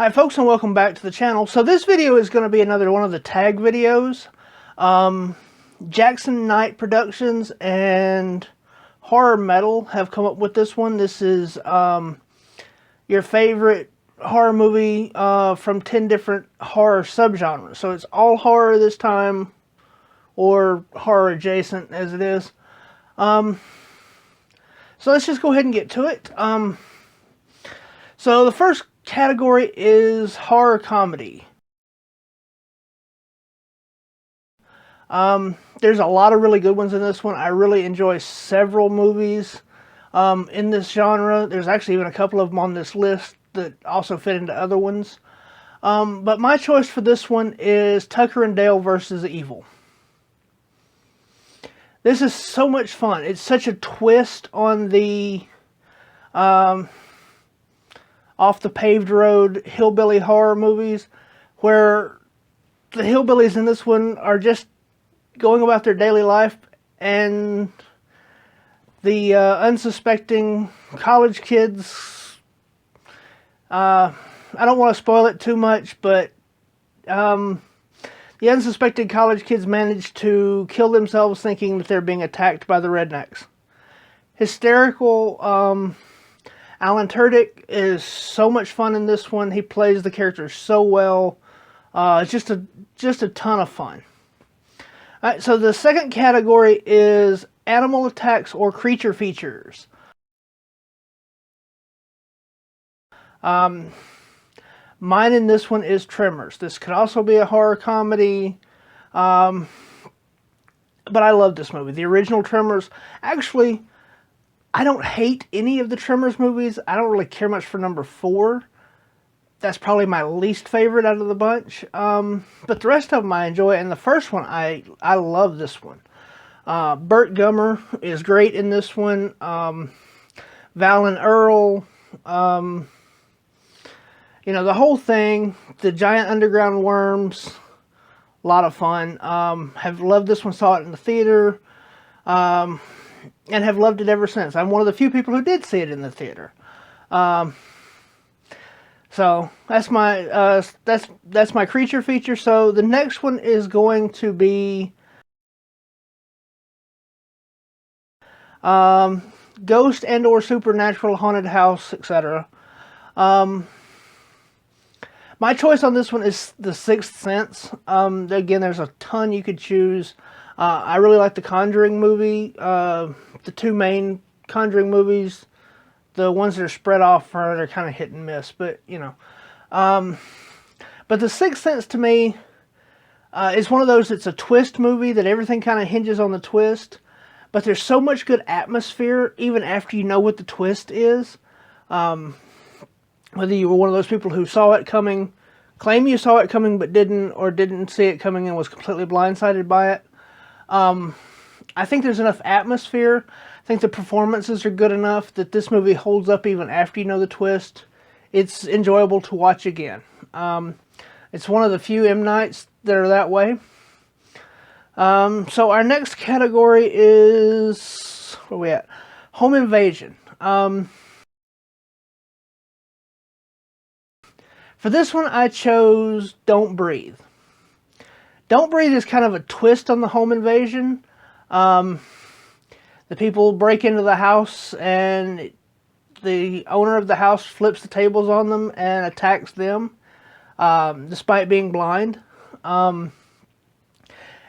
Hi folks, and welcome back to the channel. So this video is going to be another one of the tag videos. Jackson Knight Productions and Horror Metal have come up with this one. This is your favorite horror movie from 10 different horror subgenres. So it's all horror this time, or horror adjacent as it is. So let's just go ahead and get to it. So the first category is horror comedy. There's a lot of really good ones in this one. I really enjoy several movies in this genre. There's actually even a couple of them on this list that also fit into other ones. But my choice for this one is Tucker and Dale versus Evil. This is so much fun. It's such a twist on the off the paved road hillbilly horror movies, where the hillbillies in this one are just going about their daily life, and the unsuspecting college kids, I don't want to spoil it too much, but the unsuspecting college kids manage to kill themselves thinking that they're being attacked by the rednecks. Hysterical. Alan Tudyk is so much fun in this one. He plays the characters so well. It's just a ton of fun. Alright, so the second category is animal attacks or creature features. Mine in this one is Tremors. This could also be a horror comedy. But I love this movie. The original Tremors, actually, I don't hate any of the Tremors movies. I don't really care much for number 4. That's probably my least favorite out of the bunch. But the rest of them I enjoy. And the first one, I love this one. Burt Gummer is great in this one. Val and Earl. You know, the whole thing. The giant underground worms. A lot of fun. Have loved this one. Saw it in the theater. And have loved it ever since. I'm one of the few people who did see it in the theater. So that's my that's my creature feature. So the next one is going to be ghost and or supernatural, haunted house, etc. My choice on this one is The Sixth Sense. Again, there's a ton you could choose. I really like the Conjuring movie. The two main Conjuring movies, the ones that are spread off are kind of hit and miss, but you know. But The Sixth Sense to me is one of those. It's a twist movie that everything kind of hinges on the twist, but there's so much good atmosphere even after you know what the twist is. Whether you were one of those people who saw it coming, claim you saw it coming but didn't, or didn't see it coming and was completely blindsided by it. I think there's enough atmosphere. I think the performances are good enough that this movie holds up even after you know the twist. It's enjoyable to watch again. It's one of the few M. Nights that are that way. So our next category is, where are we at? Home invasion. For this one I chose Don't Breathe. Don't Breathe is kind of a twist on the home invasion. The people break into the house and the owner of the house flips the tables on them and attacks them, despite being blind. And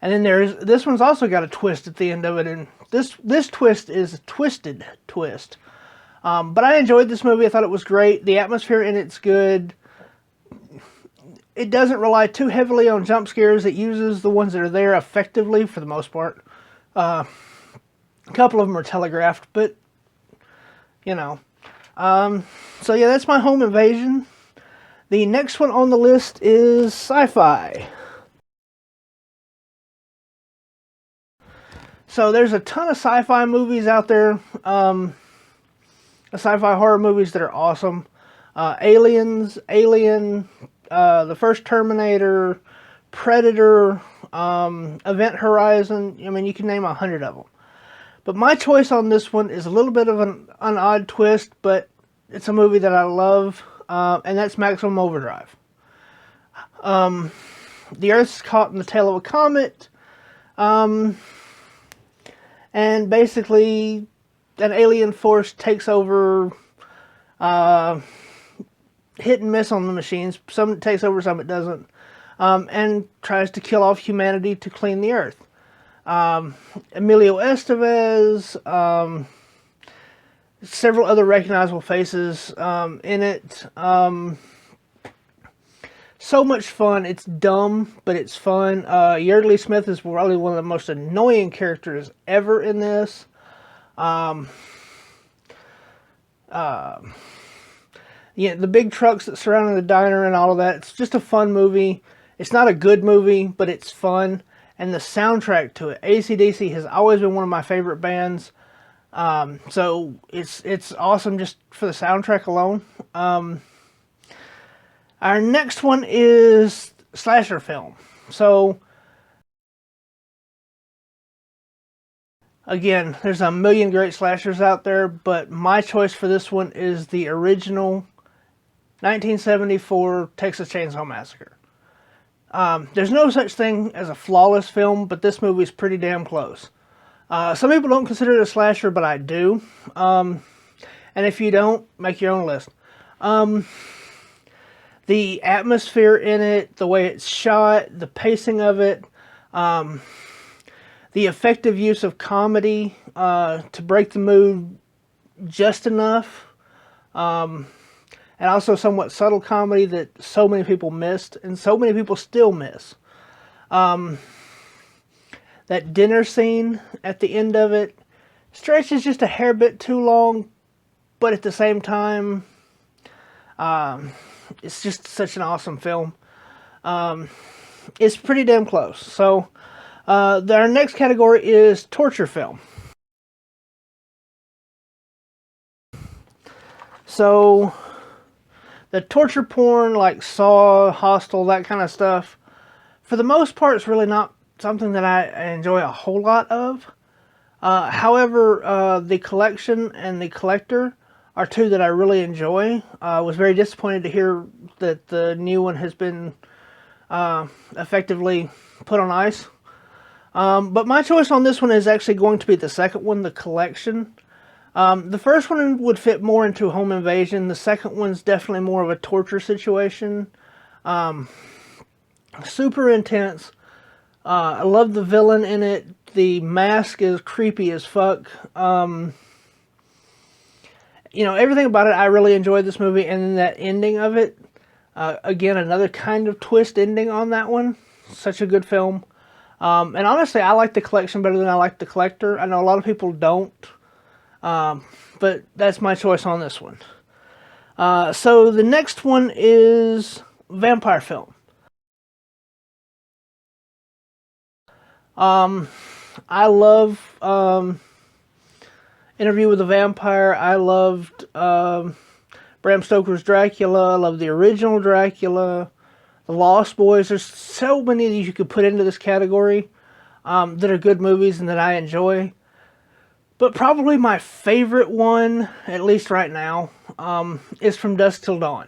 then this one's also got a twist at the end of it, and this twist is a twisted twist. But I enjoyed this movie. I thought it was great. The atmosphere in it's good. It doesn't rely too heavily on jump scares. It uses the ones that are there effectively for the most part. A couple of them are telegraphed, but, you know. So yeah, that's my home invasion. The next one on the list is sci-fi. So there's a ton of sci-fi movies out there. Sci-fi horror movies that are awesome. Aliens, Alien, the first Terminator, Predator, Event Horizon. I mean, you can name 100 of them. But my choice on this one is a little bit of an odd twist, but it's a movie that I love, and that's Maximum Overdrive. The Earth's caught in the tail of a comet, and basically an alien force takes over, hit and miss on the machines. Some it takes over, some it doesn't, and tries to kill off humanity to clean the Earth. Emilio Estevez, several other recognizable faces in it. So much fun. It's dumb, but it's fun. Yeardley Smith is probably one of the most annoying characters ever in this. Yeah, the big trucks that surround the diner and all of that. It's just a fun movie. It's not a good movie, but it's fun. And the soundtrack to it, AC/DC has always been one of my favorite bands. So it's awesome just for the soundtrack alone. Our next one is slasher film. So again, there's a million great slashers out there, but my choice for this one is the original 1974 Texas Chainsaw Massacre. There's no such thing as a flawless film, but this movie is pretty damn close. Some people don't consider it a slasher, but I do. And if you don't, make your own list. The atmosphere in it, the way it's shot, the pacing of it, the effective use of comedy to break the mood just enough, and also somewhat subtle comedy that so many people missed, and so many people still miss. That dinner scene at the end of it stretches just a hair bit too long, but at the same time, it's just such an awesome film. It's pretty damn close. So, our next category is torture film. So, the torture porn, like Saw, Hostel, that kind of stuff, for the most part, it's really not something that I enjoy a whole lot of. However, the collection and the collector are two that I really enjoy. I was very disappointed to hear that the new one has been effectively put on ice. But my choice on this one is actually going to be the second one, the collection. The first one would fit more into home invasion. The second one's definitely more of a torture situation. Super intense. I love the villain in it. The mask is creepy as fuck. Everything about it, I really enjoyed this movie. And then that ending of it, again, another kind of twist ending on that one. Such a good film. And honestly, I like the collection better than I like the collector. I know a lot of people don't. But that's my choice on this one. So the next one is vampire film. I love Interview with the Vampire. I loved Bram Stoker's Dracula. I love the original Dracula. The Lost Boys. There's so many that you could put into this category that are good movies and that I enjoy. But probably my favorite one, at least right now, is From Dusk Till Dawn.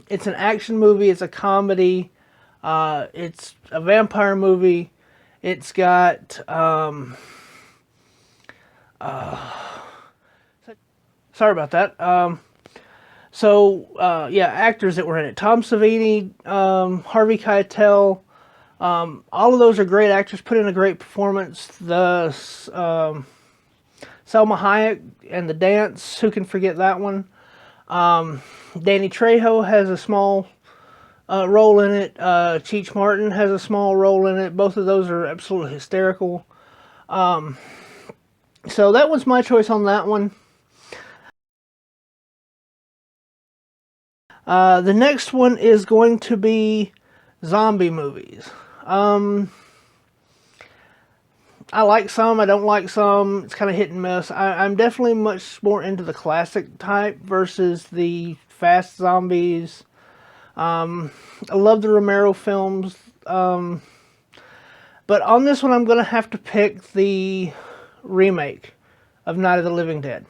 It's an action movie. It's a comedy. It's a vampire movie. It's got sorry about that. Actors that were in it: Tom Savini, Harvey Keitel. All of those are great actors. Put in a great performance. The Selma Hayek and The Dance, who can forget that one? Danny Trejo has a small role in it. Cheech Martin has a small role in it. Both of those are absolutely hysterical. So that was my choice on that one. The next one is going to be zombie movies. I like some, I don't like some. It's kind of hit and miss. I'm definitely much more into the classic type versus the fast zombies. I love the Romero films. But on this one, I'm going to have to pick the remake of Night of the Living Dead.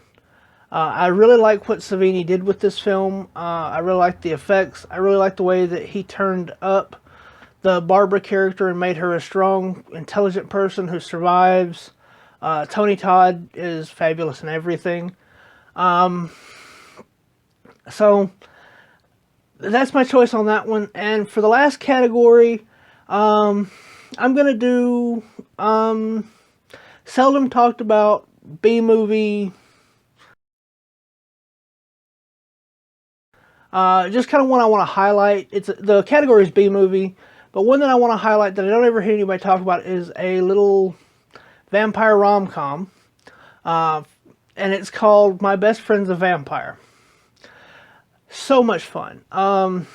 I really like what Savini did with this film. I really like the effects. I really like the way that he turned up the Barbara character and made her a strong, intelligent person who survives. Tony Todd is fabulous in everything. So that's my choice on that one. And for the last category, I'm going to do seldom talked about B-movie. Just kind of one I want to highlight. The category is B-movie. But one that I want to highlight that I don't ever hear anybody talk about is a little vampire rom-com. And it's called My Best Friend's a Vampire. So much fun. Renee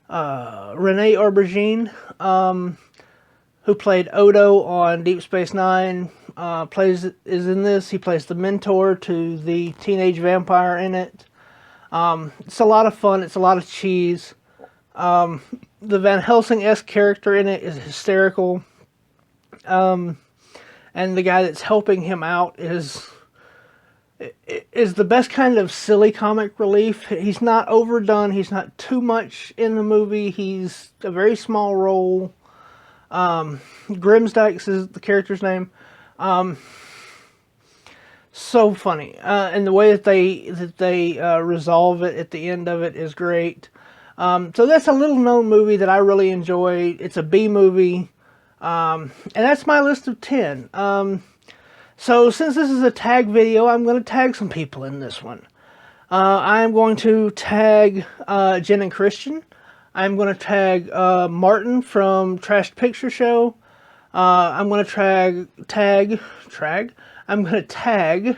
Aubergine, who played Odo on Deep Space Nine, is in this. He plays the mentor to the teenage vampire in it. It's a lot of fun. It's a lot of cheese. The Van Helsing-esque character in it is hysterical. And the guy that's helping him out is the best kind of silly comic relief. He's not overdone. He's not too much in the movie. He's a very small role. Grimsdykes is the character's name. So funny. And the way that they resolve it at the end of it is great. So that's a little known movie that I really enjoy. It's a B movie. And that's my list of 10. So since this is a tag video, I'm going to tag some people in this one. I'm going to tag Jen and Christian. I'm going to tag Martin from Trash Picture Show. I'm going to tag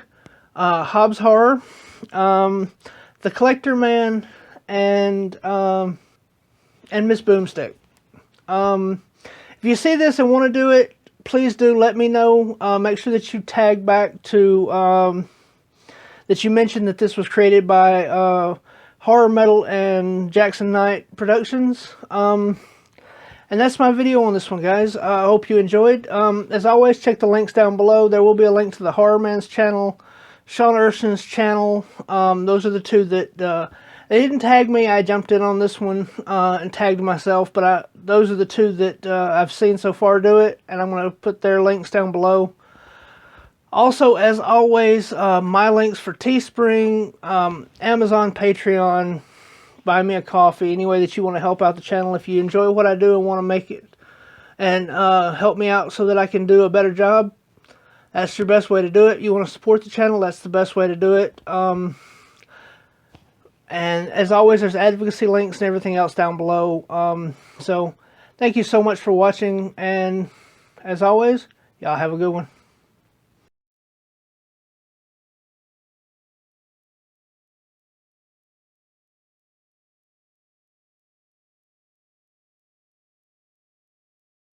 Hobbs Horror, The Collector Man, and Miss Boomstick. If you see this and want to do it, please do let me know. Make sure that you tag back to that you mentioned that this was created by Horror Metal and Jackson Knight Productions. And that's my video on this one, guys. I hope you enjoyed. As always, check the links down below. There will be a link to the Horror Man's channel, Sean Urson's channel. Those are the two that they didn't tag me. I jumped in on this one and tagged myself, but those are the two that I've seen so far do it, and I'm going to put their links down below. Also, as always, my links for Teespring, Amazon, Patreon, Buy Me a Coffee, any way that you want to help out the channel. If you enjoy what I do and want to make it and help me out so that I can do a better job, that's your best way to do it. You want to support the channel, that's the best way to do it. And as always, there's advocacy links and everything else down below. So thank you so much for watching, and as always, y'all have a good one.